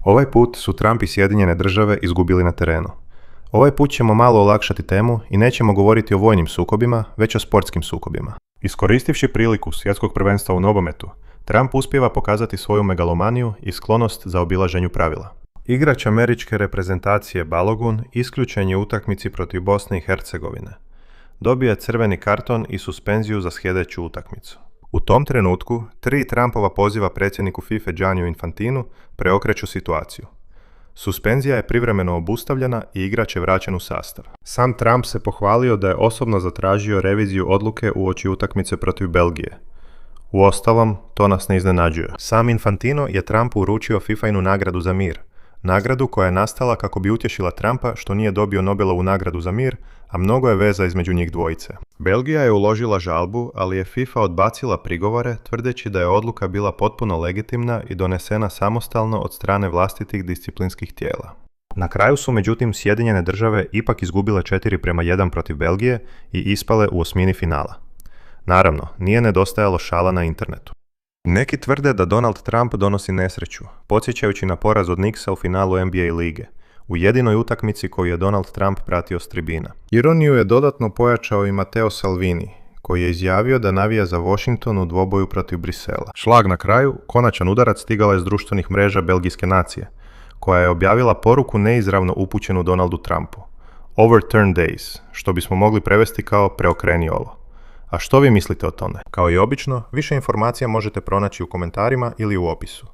Ovaj put su Trump i Sjedinjene države izgubili na terenu. Ovaj put ćemo malo olakšati temu i nećemo govoriti o vojnim sukobima, već o sportskim sukobima. Iskoristivši priliku svjetskog prvenstva u nogometu, Trump uspijeva pokazati svoju megalomaniju i sklonost za obilaženju pravila. Igrač američke reprezentacije Balogun isključen je u utakmici protiv Bosne i Hercegovine. Dobija crveni karton i suspenziju za sljedeću utakmicu. U tom trenutku, 3 Trumpova poziva predsjedniku FIFA Gianniju Infantinu preokreću situaciju. Suspenzija je privremeno obustavljena i igrač je vraćen u sastav. Sam Trump se pohvalio da je osobno zatražio reviziju odluke uoči utakmice protiv Belgije. Uostalom, to nas ne iznenađuje. Sam Infantino je Trumpu uručio FIFA-inu nagradu za mir. Nagradu koja je nastala kako bi utješila Trumpa što nije dobio Nobelovu nagradu za mir, a mnogo je veza između njih dvojice. Belgija je uložila žalbu, ali je FIFA odbacila prigovore, tvrdeći da je odluka bila potpuno legitimna i donesena samostalno od strane vlastitih disciplinskih tijela. Na kraju su međutim Sjedinjene države ipak izgubile 4:1 protiv Belgije i ispale u osmini finala. Naravno, nije nedostajalo šala na internetu. Neki tvrde da Donald Trump donosi nesreću, podsjećajući na poraz od Knicksa u finalu NBA lige, u jedinoj utakmici koju je Donald Trump pratio s tribina. Ironiju je dodatno pojačao i Matteo Salvini, koji je izjavio da navija za Washington u dvoboju protiv Brisela. Šlag na kraju, konačan udarac stigao je s društvenih mreža belgijske nacije, koja je objavila poruku neizravno upućenu Donaldu Trumpu. Overturn days, što bismo mogli prevesti kao preokreni ovo. A što vi mislite o tome? Kao i obično, više informacija možete pronaći u komentarima ili u opisu.